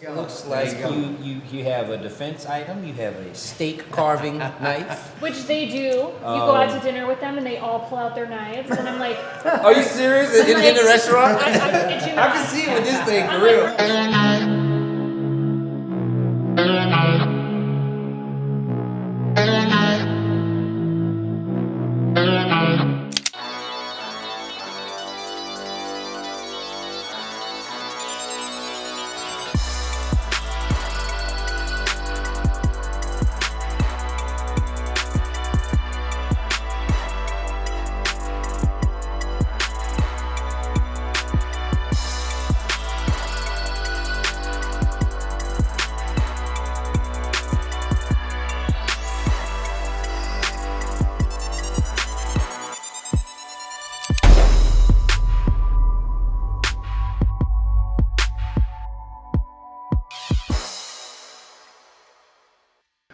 It looks like you have a defense item, you have a steak carving knife. Which they do. You go out to dinner with them and they all pull out their knives and I'm like... Are you serious? In the restaurant? I kid you not. I can see you with this thing for real.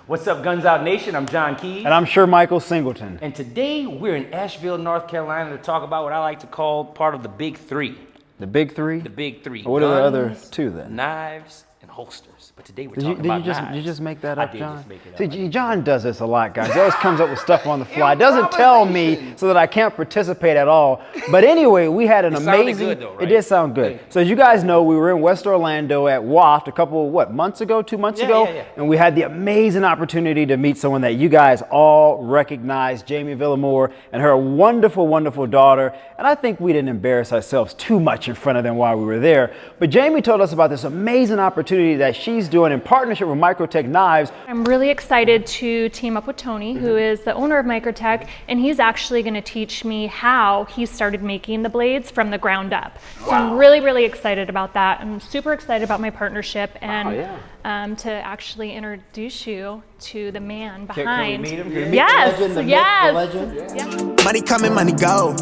What's up, Guns Out Nation? I'm John Keys. And I'm Shermichael Singleton. And today we're in Asheville, North Carolina to talk about what I like to call part of the big three. The big three? The big three. What are the other two then? Knives and holsters. But today we're talking about knives. Did you just make that up, John? I did just make it up. See, John does this a lot, guys. He always comes up with stuff on the fly. Doesn't tell me so that I can't participate at all. But anyway, we had an amazing... Good though, right? It did sound good. So as you guys know, we were in West Orlando at WAFT a couple, months ago, 2 months ago? Yeah. And we had the amazing opportunity to meet someone that you guys all recognize, Jamie Villamor, and her wonderful, wonderful daughter. And I think we didn't embarrass ourselves too much in front of them while we were there. But Jamie told us about this amazing opportunity that she's doing in partnership with MicroTech Knives. I'm really excited to team up with Tony, who is the owner of MicroTech, and he's actually going to teach me how he started making the blades from the ground up. So I'm really, really excited about that. I'm super excited about my partnership and to actually introduce you to the man behind. Can we meet him? Can we meet Yes, the legend, the yes. myth, the legend? Yeah. Money coming, money go.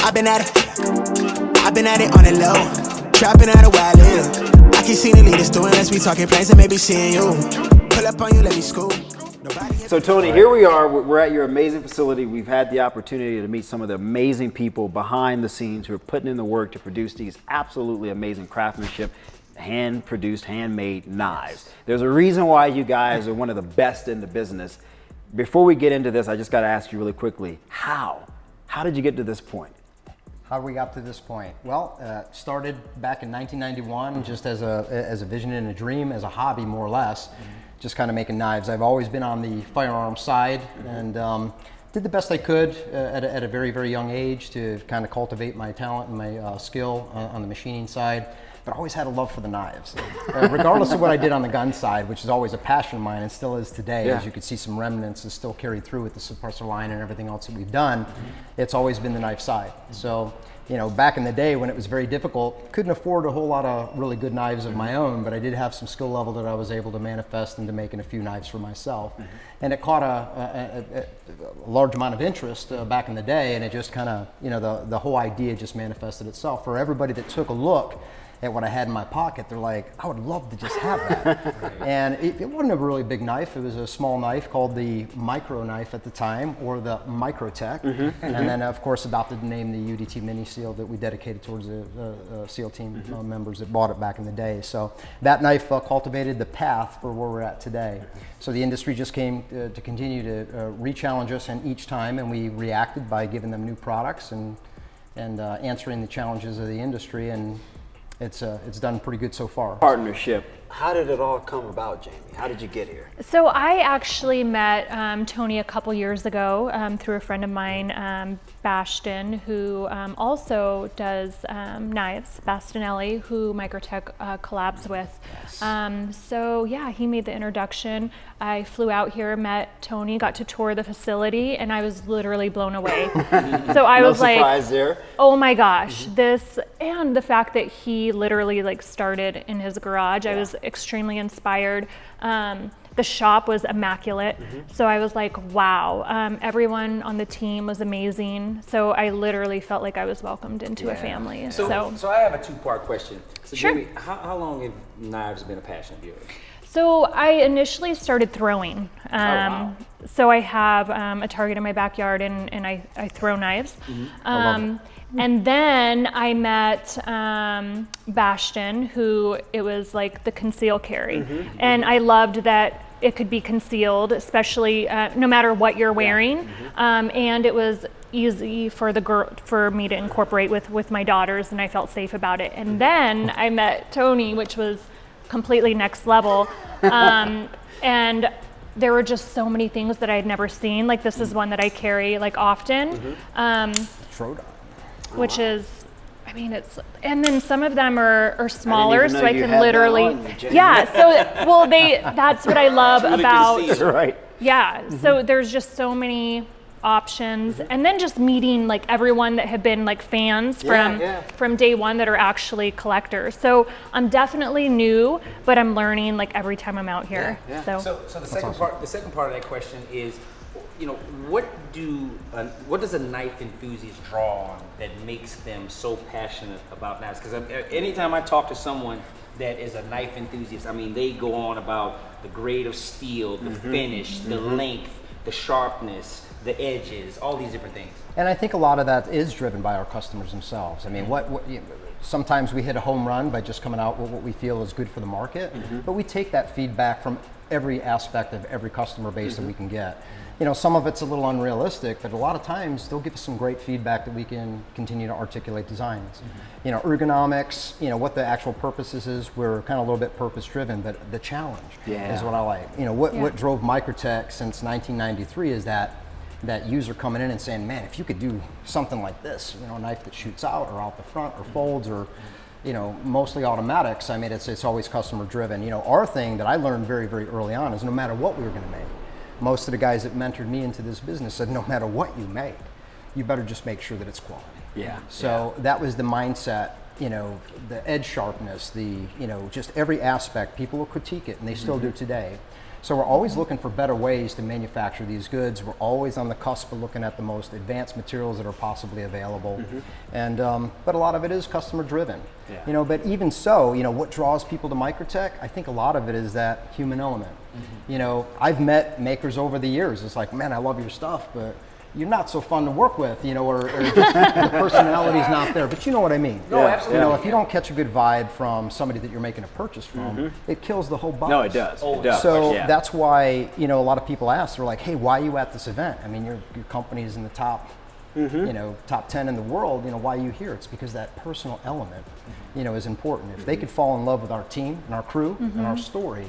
I've been at it on the low. Trapping out a while live. I can see the leaders doing as we talking plans and maybe seeing you. Pull up on you, let me scoop. So Tony, here we are. We're at your amazing facility. We've had the opportunity to meet some of the amazing people behind the scenes who are putting in the work to produce these absolutely amazing craftsmanship, hand-produced, handmade knives. There's a reason why you guys are one of the best in the business. Before we get into this, I just got to ask you really quickly, how did you get to this point? How we got to this point? Well, started back in 1991, just as a vision and a dream, as a hobby more or less, just kind of making knives. I've always been on the firearm side and did the best I could at a very, very young age to kind of cultivate my talent and my skill on the machining side. But I always had a love for the knives. Regardless of what I did on the gun side, which is always a passion of mine and still is today, as you can see some remnants is still carried through with the suppressor line and everything else that we've done, it's always been the knife side. So, you know, back in the day when it was very difficult, couldn't afford a whole lot of really good knives of my own, but I did have some skill level that I was able to manifest into making a few knives for myself. And it caught a large amount of interest back in the day, and it just kind of, you know, the whole idea just manifested itself. For everybody that took a look at what I had in my pocket, they're like, I would love to just have that. And it wasn't a really big knife. It was a small knife called the micro knife at the time, or the MicroTech. And then, of course, adopted the name the UDT Mini Seal that we dedicated towards the SEAL team members that bought it back in the day. So that knife cultivated the path for where we're at today. So the industry just came to continue to re-challenge us and each time, and we reacted by giving them new products and answering the challenges of the industry. And it's done pretty good so far. Partnership. How did it all come about, Jamie? How did you get here? So I actually met Tony a couple years ago through a friend of mine, Baston, who also does knives, Bastinelli, who MicroTech collabs with. So yeah, he made the introduction. I flew out here, met Tony, got to tour the facility, and I was literally blown away. So I was like, surprise there. Oh my gosh, this, and the fact that he literally like started in his garage, I was extremely inspired. The shop was immaculate. So I was like, wow, everyone on the team was amazing. So I literally felt like I was welcomed into a family. So I have a two-part question. So Sure. Jamie, how long have knives been a passion of yours? So I initially started throwing. wow. So I have a target in my backyard, and I throw knives. And then I met Bastion, who it was like the conceal carry, and I loved that it could be concealed, especially no matter what you're wearing, and it was easy for me to incorporate with my daughters, and I felt safe about it. And then I met Tony, which was completely next level, and there were just so many things that I had never seen. Like this is one that I carry like often, which is, I mean, it's, and then some of them are smaller, so I can literally, that's what I love about, Right. yeah, so there's just so many options, and then just meeting like everyone that have been like fans from day one that are actually collectors. So I'm definitely new, but I'm learning like every time I'm out here. So the second part of that question is, you know, what does a knife enthusiast draw on that makes them so passionate about knives? Because anytime I talk to someone that is a knife enthusiast, I mean, they go on about the grade of steel, the finish, the length, the sharpness, the edges, all these different things. And I think a lot of that is driven by our customers themselves. I mean, sometimes we hit a home run by just coming out with what we feel is good for the market, but we take that feedback from every aspect of every customer base that we can get. You know, some of it's a little unrealistic, but a lot of times they'll give us some great feedback that we can continue to articulate designs. You know, ergonomics, you know, what the actual purposes is, we're kind of a little bit purpose driven, but the challenge is what I like. You know, what drove MicroTech since 1993 is that user coming in and saying, man, if you could do something like this, you know, a knife that shoots out or out the front or folds or, you know, mostly automatics. I mean, it's always customer driven. You know, our thing that I learned very, very early on is no matter what we were going to make, most of the guys that mentored me into this business said, no matter what you make, you better just make sure that it's quality. So that was the mindset, you know, the edge sharpness, the, you know, just every aspect. People will critique it, and they still do today. So we're always looking for better ways to manufacture these goods. We're always on the cusp of looking at the most advanced materials that are possibly available. And but a lot of it is customer driven. You know, but even so, you know, what draws people to MicroTech, I think a lot of it is that human element. You know, I've met makers over the years. It's like, man, I love your stuff, but you're not so fun to work with, you know, or just the personality's not there. But you know what I mean? No, absolutely. You know, if you don't catch a good vibe from somebody that you're making a purchase from, it kills the whole buzz. No, it does. It does. So that's why, you know, a lot of people ask, they're like, hey, why are you at this event? I mean, your company is in the top, you know, top 10 in the world. You know, why are you here? It's because that personal element, you know, is important. If they could fall in love with our team and our crew and our story,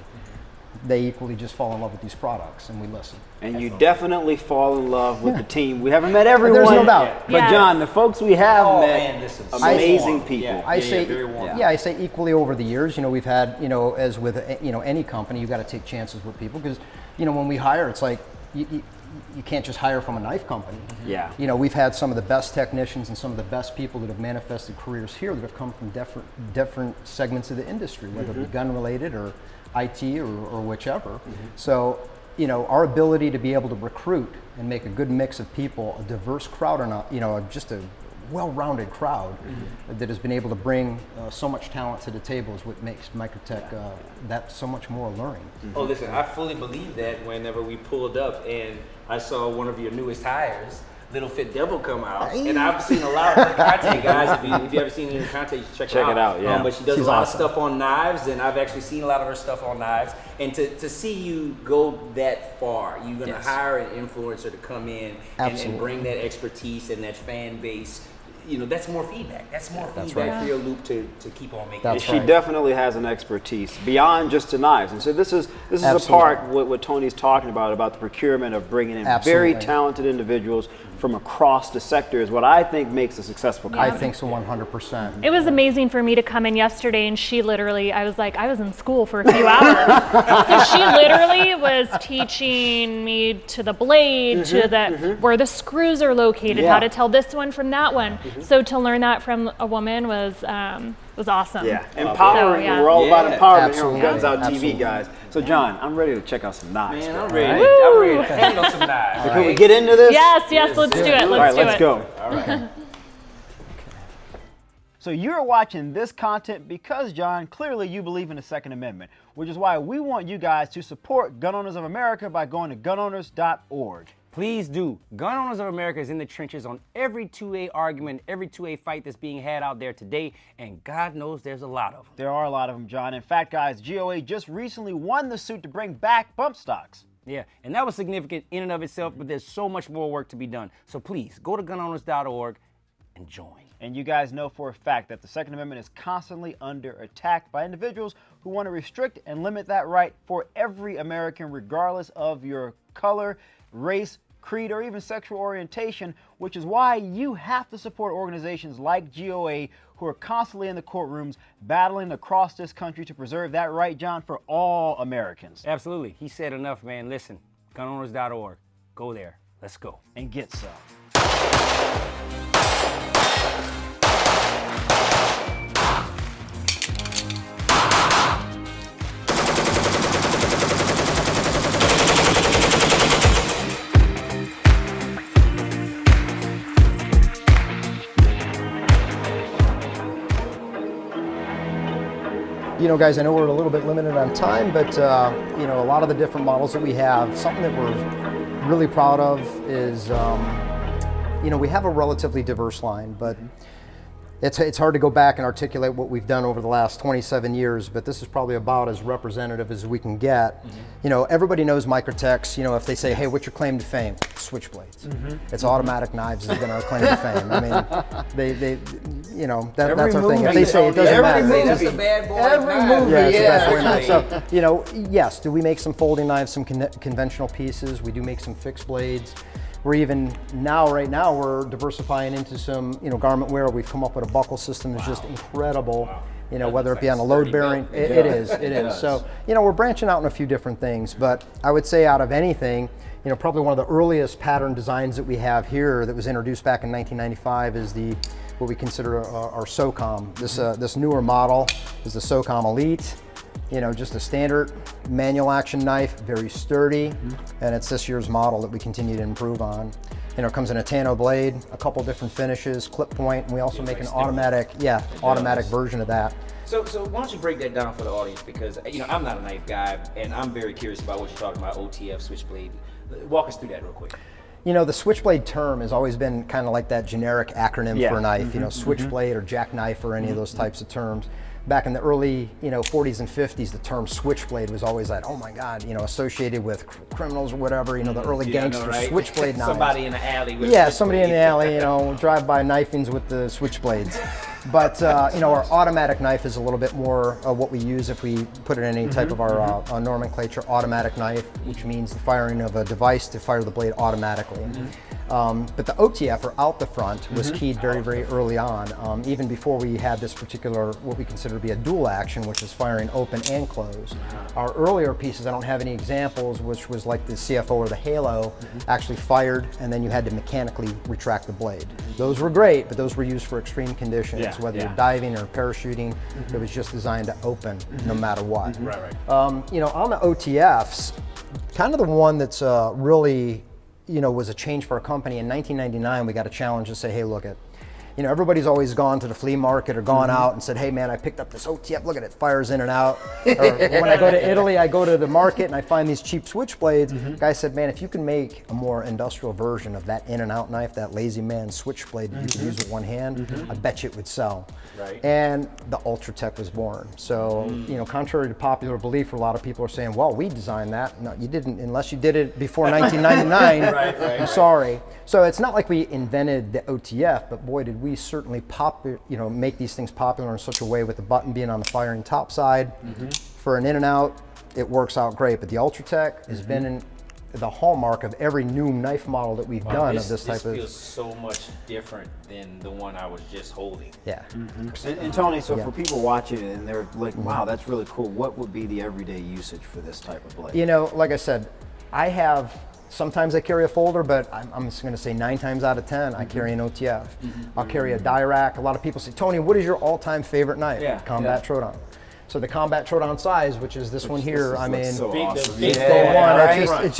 they equally just fall in love with these products, and we listen. And you definitely fall in love with the team. We haven't met everyone. There's no doubt. But John, the folks we have met, man, this is amazing warm. people. I say, very warm. I say equally over the years. You know, we've had, you know, as with, you know, any company, you got to take chances with people because, you know, when we hire, it's like you can't just hire from a knife company. You know, we've had some of the best technicians and some of the best people that have manifested careers here that have come from different segments of the industry, whether it be gun related or IT or whichever. So, you know, our ability to be able to recruit and make a good mix of people, a diverse crowd, or not, you know, just a well-rounded crowd that has been able to bring so much talent to the table is what makes MicroTech that so much more alluring. Oh, listen, I fully believe that whenever we pulled up and I saw one of your newest hires, Little Fit Devil, come out, and I've seen a lot of her content, guys. If you ever seen any content, you check it out. But she does a lot of stuff on knives, and I've actually seen a lot of her stuff on knives. And to see you go that far, you're gonna hire an influencer to come in and bring that expertise and that fan base. You know, that's more feedback. That's more feedback for your loop to keep on making. She definitely has an expertise beyond just the knives, and so this is a part what Tony's talking about the procurement of bringing in very talented individuals from across the sector is what I think makes a successful company. I think so, 100%. it was amazing for me to come in yesterday, and she literally, I was like, I was in school for a few hours. So she literally was teaching me to the blade, to the where the screws are located, how to tell this one from that one. So to learn that from a woman was awesome. Empowering. So, we're all about empowerment here on Guns Out TV, guys. So John, I'm ready to check out some knives. Man, I'm ready to handle some knives. Can we get into this? Yes, let's do it. All right, let's go. All right. So you're watching this content because, John, clearly you believe in the Second Amendment, which is why we want you guys to support Gun Owners of America by going to gunowners.org. Please do. Gun Owners of America is in the trenches on every 2A argument, every 2A fight that's being had out there today, and God knows there's a lot of them. There are a lot of them, John. In fact, guys, GOA just recently won the suit to bring back bump stocks. Yeah, and that was significant in and of itself, but there's so much more work to be done. So please, go to gunowners.org and join. And you guys know for a fact that the Second Amendment is constantly under attack by individuals who want to restrict and limit that right for every American, regardless of your color, race, creed, or even sexual orientation, which is why you have to support organizations like GOA who are constantly in the courtrooms battling across this country to preserve that right, John, for all Americans. Absolutely. He said enough, man. Listen, gunowners.org. Go there. Let's go. And get some. You know, guys, I know we're a little bit limited on time, but you know, a lot of the different models that we have, something that we're really proud of is, you know, we have a relatively diverse line, but it's hard to go back and articulate what we've done over the last 27 years, but this is probably about as representative as we can get. You know, everybody knows MicroTechs. You know, if they say, hey, what's your claim to fame? Switchblades. It's automatic knives has been our claim to fame. I mean, they you know, that's our thing. If they say it doesn't matter. That's a bad boy. Every movie, yeah. So, you know, yes, do we make some folding knives, some conventional pieces? We do make some fixed blades. We're even now, right now, we're diversifying into some, you know, garment wear. We've come up with a buckle system that's just incredible. You know, whether it be on a load bearing, it is. So, you know, we're branching out in a few different things, but I would say out of anything, you know, probably one of the earliest pattern designs that we have here that was introduced back in 1995 is what we consider our SOCOM. This newer model is the SOCOM Elite. You know, just a standard manual action knife, very sturdy, and it's this year's model that we continue to improve on. You know, it comes in a Tano blade, a couple different finishes, clip point, and we also make an automatic version of that. So why don't you break that down for the audience, because, you know, I'm not a knife guy, and I'm very curious about what you're talking about, OTF, Switchblade. Walk us through that real quick. You know, the Switchblade term has always been kind of like that generic acronym for a knife, you know, Switchblade or jackknife or any of those types of terms. Back in the early, you know, 40s and 50s, the term switchblade was always like, oh my God, you know, associated with criminals or whatever, you know, the early gangsters, right? Switchblade knives. Somebody in the alley with somebody in the alley, you know, drive-by knifings with the switchblades. But, you know, our automatic knife is a little bit more what we use if we put it in any type of our nomenclature, automatic knife, which means the firing of a device to fire the blade automatically. But the OTF, or out the front, was keyed very, very early on, even before we had this particular, what we consider to be a dual action, which is firing open and close. Our earlier pieces, I don't have any examples, which was like the CFO or the Halo, actually fired, and then you had to mechanically retract the blade. Those were great, but those were used for extreme conditions, whether you're diving or parachuting. It was just designed to open no matter what. You know, on the OTFs, kind of the one that's really, you know, was a change for our company. In 1999, we got a challenge to say, hey, look at, you know, everybody's always gone to the flea market or gone out and said, hey man, I picked up this OTF, look at it, fires in and out. Or when I go to Italy, I go to the market and I find these cheap switchblades. Guy said, man, if you can make a more industrial version of that in and out knife, that lazy man switchblade that you can use with one hand, I bet you it would sell. And the UltraTech was born. So, you know, contrary to popular belief, a lot of people are saying, well, we designed that. No, you didn't, unless you did it before 1999. I'm sorry. So it's not like we invented the OTF, but boy, did we certainly make these things popular in such a way with the button being on the firing top side. For an in and out, it works out great. But the UltraTech has been the hallmark of every new knife model that we've done of this type of. This feels so much different than the one I was just holding. And Tony, so for people watching and they're like, wow, that's really cool, what would be the everyday usage for this type of blade? You know, like I said, sometimes I carry a folder, but I'm just going to say 9 times out of 10, I carry an OTF. I'll carry a die rack. A lot of people say, Tony, what is your all-time favorite knife? Combat Troton. So the Combat Trodan size, which is this one here, I mean, so Big- awesome. big day one, right? it's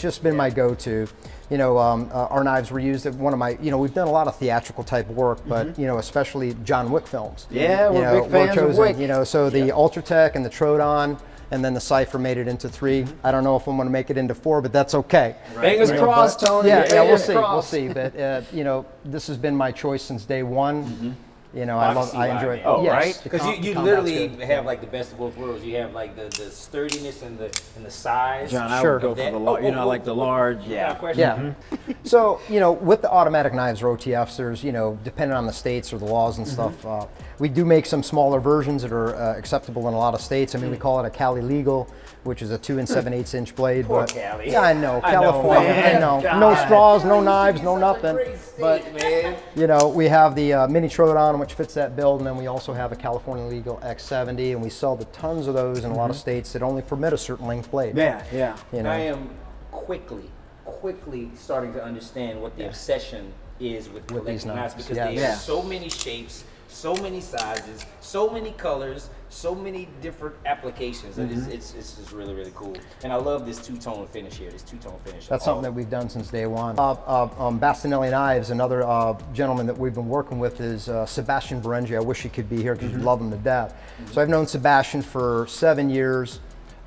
just been my go-to. You know, our knives were used at one of my, you know, we've done a lot of theatrical type work, but, you know, especially John Wick films. Yeah, you we're know, big fans of Wick. You know, so the Ultratech and the Trodan, and then the Cypher made it into 3. I don't know if I'm going to make it into 4, but that's okay. Fingers crossed, Tony. Yeah, we'll Fingers see, crossed. But you know, this has been my choice since day one. You know, I enjoy it. Oh, Yes, right? the Because you combat's literally good. have like the best of both worlds. You have like the sturdiness and the size. John, I Sure. would go for the large. You know, like the large. Yeah. Yeah. So, you know, with the automatic knives or OTFs, there's, you know, depending on the states or the laws and stuff, we do make some smaller versions that are acceptable in a lot of states. I mean, we call it a Cali Legal, which is a 2 7/8 inch blade. Poor but Cali. Yeah, I know, I know, California. man. I know. God. No straws, no knives, no Such a nothing. great state, But man. you know, we have the Mini Trodan, which fits that build, and then we also have a California Legal X70, and we sell the tons of those in a lot of states that only permit a certain length blade. Yeah, yeah. You know. I am quickly starting to understand what the obsession is with collecting these knives, knives, because yes. they Yeah. have so many shapes, so many sizes, so many colors, so many different applications. And it's just really, really cool. And I love this two-tone finish here. That's something that we've done since day one. Bastinelli Knives, another gentleman that we've been working with is Sebastian Berengi. I wish he could be here because you love him to death. So I've known Sebastian for 7 years.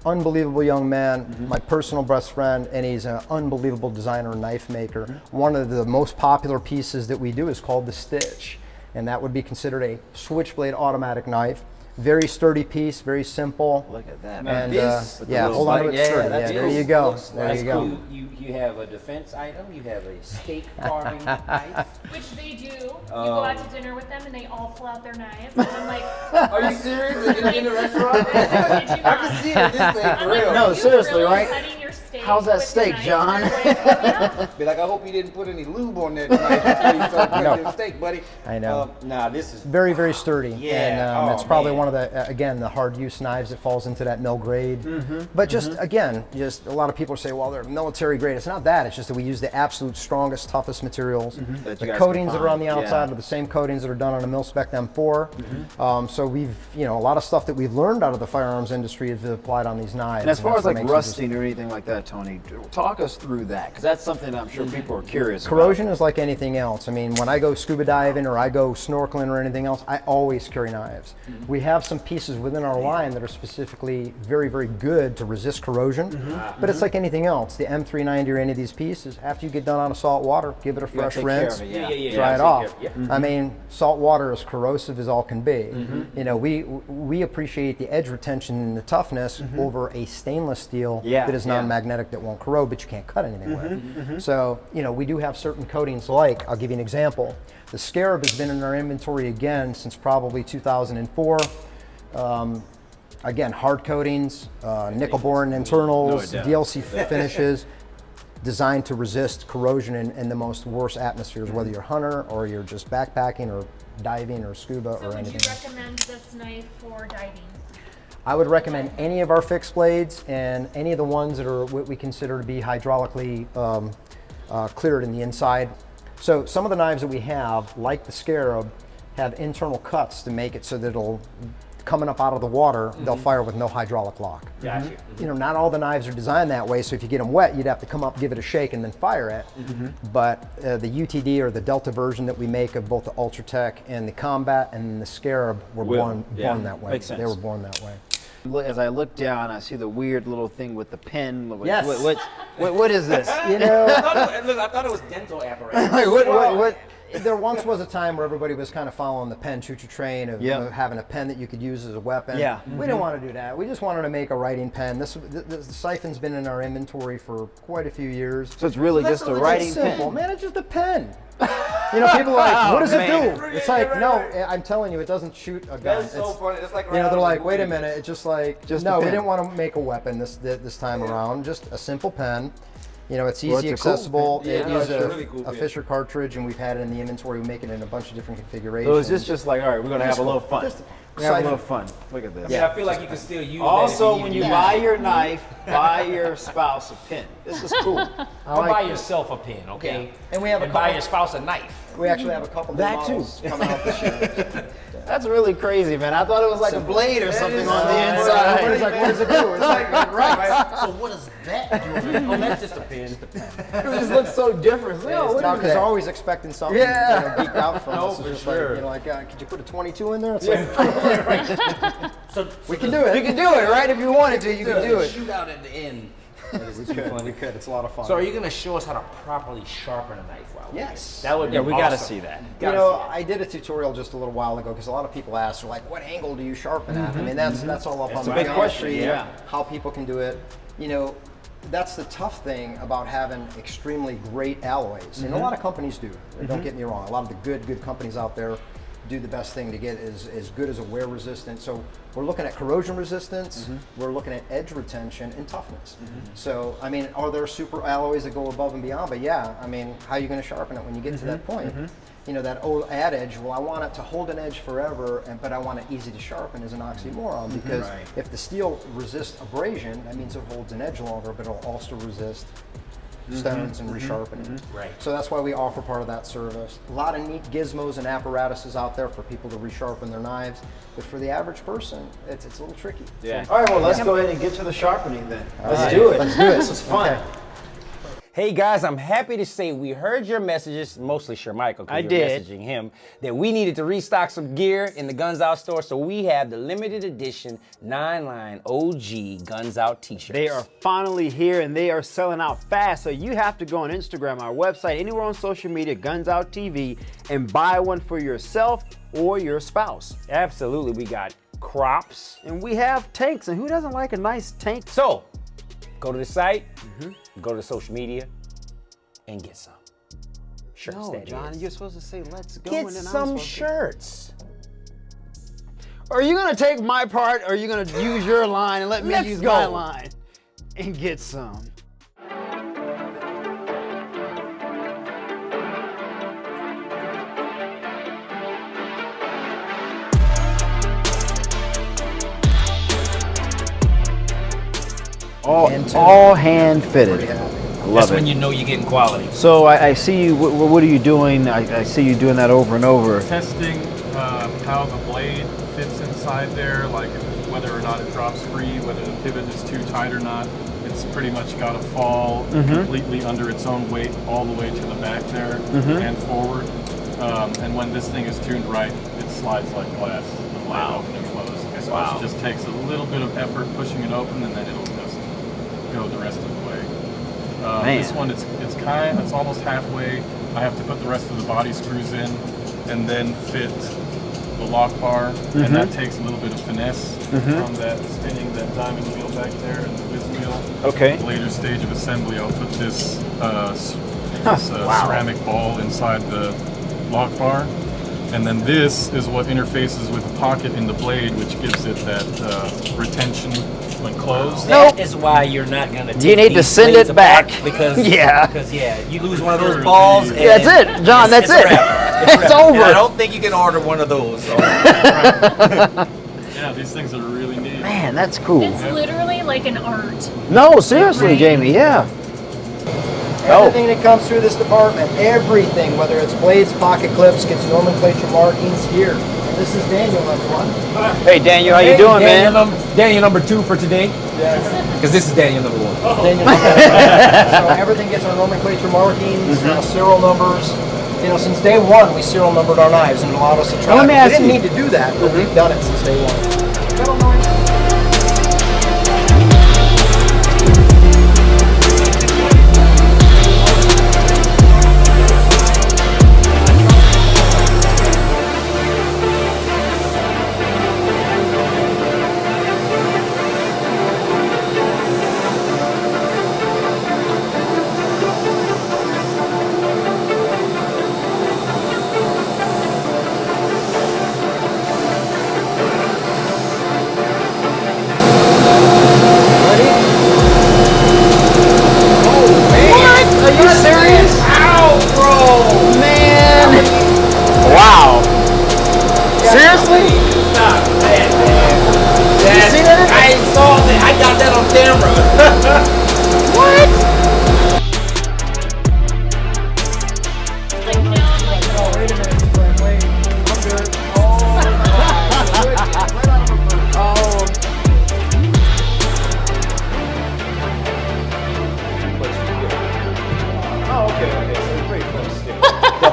Unbelievable young man, my personal best friend, and he's an unbelievable designer and knife maker. One of the most popular pieces that we do is called the Stitch, and that would be considered a switchblade automatic knife. Very sturdy piece, very simple. Look at that. And this- yeah, hold on to it sturdy. Yeah, there you go. There you go. You have a defense item. You have a steak carving knife. Which they do. You go out to dinner with them and they all pull out their knives. And I'm like, Are you serious? In the restaurant? "Kid you I not." can see it this thing I'm for like, real. No, "Are you seriously, really right? cutting your steak How's that with steak, your knife?" John? And I'm like, "Yeah." Be like, I hope you didn't put any lube on that knife before you start cutting your steak, buddy. I know. Nah, this is Very, very sturdy. Yeah. And Oh, it's probably man. one of the, again, the hard use knives that falls into that mill grade. But just, again, just a lot of people say, well, they're military grade. It's not that. It's just that we use the absolute strongest, toughest materials. That you The guys coatings can that are on the find, outside yeah. are the same coatings that are done on a mil-spec M4. So we've, you know, a lot of stuff that we've learned out of the firearms industry is applied on these knives. And as far that's as what like makes it just- rusting or anything like that, Tony, talk us through that, because that's something I'm sure people are curious Corrosion is like anything else. I mean, when I go scuba diving or I go snorkeling or anything else, I always carry knives. We have some pieces within our line that are specifically very, very good to resist corrosion, but it's like anything else. The M390 or any of these pieces, after you get done on a salt water, give it a fresh take care rinse, of it, yeah. dry it Take off. care of it, I mean, salt water is corrosive as all can be. You know, we appreciate the edge retention and the toughness over a stainless steel Yeah, that is yeah. non-magnetic that won't corrode, but you can't cut anything with. So, you know, we do have certain coatings like, I'll give you an example. The Scarab has been in our inventory again since probably 2004. Again, hard coatings, nickel-borne internals, DLC finishes, designed to resist corrosion in the most worst atmospheres, whether you're a hunter or you're just backpacking or diving or scuba So or would anything. you recommend this knife for diving? I would recommend any of our fixed blades and any of the ones that are what we consider to be hydraulically cleared in the inside. So some of the knives that we have, like the Scarab, have internal cuts to make it so that it'll, coming up out of the water, they'll fire with no hydraulic lock. Gotcha. You know, not all the knives are designed that way, so if you get them wet, you'd have to come up, give it a shake, and then fire it. But the UTD or the Delta version that we make of both the Ultratech and the Combat and the Scarab were born that way. Makes They sense. were born that way. As I look down, I see the weird little thing with the pen. Yes. What is this? You know, I thought it was dental apparatus. Like, what? there once was a time where everybody was kind of following the pen choo-choo train of Yep. having a pen that you could use as a weapon. Yeah. We didn't want to do that. We just wanted to make a writing pen. The siphon's been in our inventory for quite a few years. So it's really just a It's writing simple, pen. man. It's just a pen. You know, people are like, what does it do? It's like, no, I'm telling you, it doesn't shoot a gun. That's so It's- funny. It's like You know, they're like, wait a minute. It's just like, Just no, a we pen. didn't want to make a weapon this time around. Just a simple pen. You know, it's Well, easy, it's a cool accessible. pen. It Yeah, uses it's a really cool a pen. We have a little fun. Look at this. I mean, I feel like you can still use Also, that. when you buy your knife, buy your spouse a pin. This is cool. Or buy yourself a pin, okay? Yeah. And we have buy your spouse a knife. We actually have a couple new models coming out this year. That's really crazy, man. I thought it was like a blade or something on the inside. Everybody's like, what does it do? It's like, right. So what does that do? Oh, that's just a pin. It just looks so different. Because they're always expecting something geeked out from us. for It's just sure. like, could you put a 22 in there? It's like, So we can do it. You can do it, right? If you wanted to, you can do it. Shoot out at the end. We could. It's a lot of fun. So are you going to show us how to properly sharpen a knife while we're Yes. here? That would be we got to awesome. see that. You know, I did a tutorial just a little while ago because a lot of people ask, like, what angle do you sharpen at? I mean, that's all up on the a big geometry, question, yeah. How people can do it. You know, that's the tough thing about having extremely great alloys. And a lot of companies do. Don't get me wrong. A lot of the good companies out there do the best thing to get as good as a wear resistant. So we're looking at corrosion resistance, we're looking at edge retention and toughness. So, I mean, are there super alloys that go above and beyond? But yeah, I mean, how are you going to sharpen it when you get to that point? You know, that old adage, well, I want it to hold an edge forever, but I want it easy to sharpen is an oxymoron because if the steel resists abrasion, that means it holds an edge longer, but it'll also resist stones and resharpening. Right. So that's why we offer part of that service. A lot of neat gizmos and apparatuses out there for people to resharpen their knives, but for the average person, it's a little tricky. Yeah. All right, well, let's go ahead and get to the sharpening then. Let's do it. Let's do it. This is fun. Okay. Hey guys, I'm happy to say we heard your messages, mostly Shermichael, because I you're did. messaging him, that we needed to restock some gear in the Guns Out store, so we have the limited edition 9-line OG Guns Out t-shirts. They are finally here and they are selling out fast. So you have to go on Instagram, our website, anywhere on social media, Guns Out TV, and buy one for yourself or your spouse. Absolutely, we got crops. And we have tanks, and who doesn't like a nice tank? So, go to the site, go to the social media, and get some shirts. No, that John, is. you're supposed to say, let's go. Get and then I'm some supposed to- shirts. Are you going to take my part, or are you going to use your line and let me Let's use go. my line and get some? All hand fitted. I love That's it. when you know you're getting quality. So I see you. What are you doing? I see you doing that over and over. Testing how the blade fits inside there, like whether or not it drops free, whether the pivot is too tight or not. It's pretty much got to fall completely under its own weight all the way to the back there and forward. And when this thing is tuned right, it slides like glass. The blade open and close. So it just takes a little bit of effort pushing it open, and then it'll just go the rest of the way. This one, it's almost halfway. I have to put the rest of the body screws in, and then fit the lock bar, and that takes a little bit of finesse from that spinning that diamond wheel back there and the whiz wheel. Okay. Later stage of assembly, I'll put this, ceramic ball inside the lock bar, and then this is what interfaces with the pocket in the blade, which gives it that retention when closed. That is why you're not gonna take You need to these send blades it back. apart, because Yeah. you lose one of those balls. And That's it, John. it's- That's it's a it. wrap. It's over. And I don't think you can order one of those. So. Yeah, these things are really neat. Man, that's cool. It's literally like an art. No, seriously, Jamie. Yeah. Everything that comes through this department, everything, whether it's blades, pocket clips, gets nomenclature markings here. And this is Daniel, everyone. Hey, Daniel, how you doing, man? Daniel number 2 for today, Yes. because this is Daniel number 1. Daniel. So everything gets our nomenclature markings, serial numbers. You know, since day one, we serial numbered our knives and it allowed us to track. Let me We ask didn't you- need to do that, but we've done it since day one.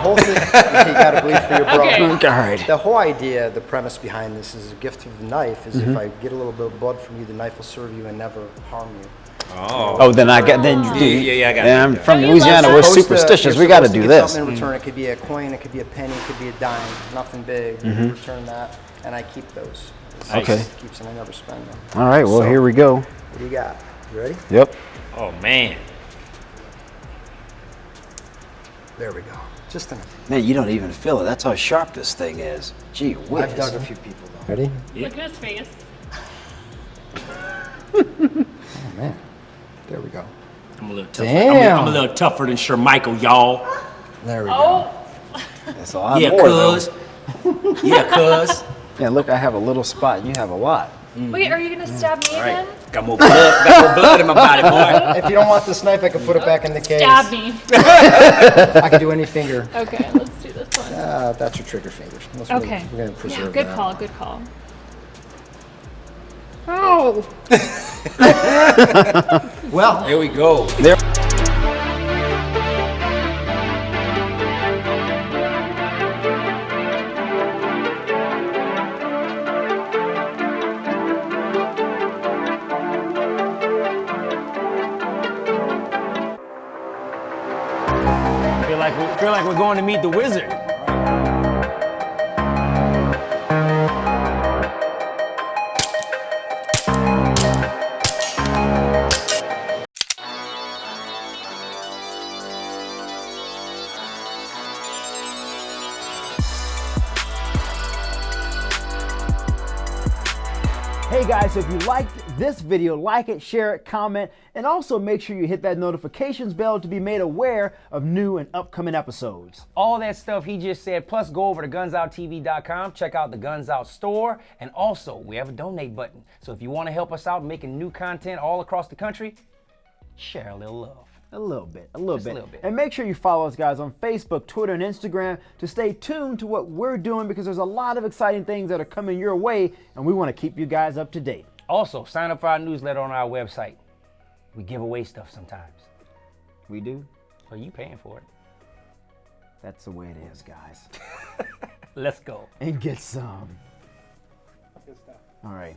whole thing, you gotta bleed for your brother. Okay. All right. The whole idea, the premise behind this is a gift of the knife is if I get a little bit of blood from you, the knife will serve you and never harm you. Oh, then I got then. Yeah, I got And I'm it. from Don't you Louisiana. love We're that? superstitious. You're We got to supposed do get this. something in return. It could be a coin, it could be a penny, it could be a dime. Nothing big. You return that, and I keep those. Okay. Keeps them. I never spend them. All right. Well, So, here we go. What do you got? You ready? Yep. Oh man. There we go. Just enough. Man, you don't even feel it. That's how sharp this thing is. Gee whiz. I've dug a few people though. Ready? Look at his face. Oh man. There we go. I'm a little tougher. Damn. I'm a little tougher than Shermichael, y'all. There we Oh, That's a lot Yeah, more. though. cuz. Yeah, cuz. Yeah, look, I have a little spot and you have a lot. wait, are you gonna stab me again? Got more blood. Got more blood in my body, boy. go. If you don't want this knife, I can put it back in the case. Stab me. I can do any finger. Okay, let's do this one. That's your trigger fingers. Okay. We're gonna Yeah, preserve good that. call, good call. Oh. Well, Here we go. Feel like we're going to meet the wizard. Hey guys, so if you liked this video, like it, share it, comment, and also make sure you hit that notifications bell to be made aware of new and upcoming episodes. All that stuff he just said, plus go over to gunsoutTV.com, check out the Guns Out store, and also we have a donate button. So if you want to help us out making new content all across the country, share a little love. A little bit, a little Just bit. a little bit. And make sure you follow us guys on Facebook, Twitter, and Instagram to stay tuned to what we're doing because there's a lot of exciting things that are coming your way and we want to keep you guys up to date. Also, sign up for our newsletter on our website. We give away stuff sometimes. We do? Well, you paying for it. That's the way it is, guys. Let's go. And get some. All right.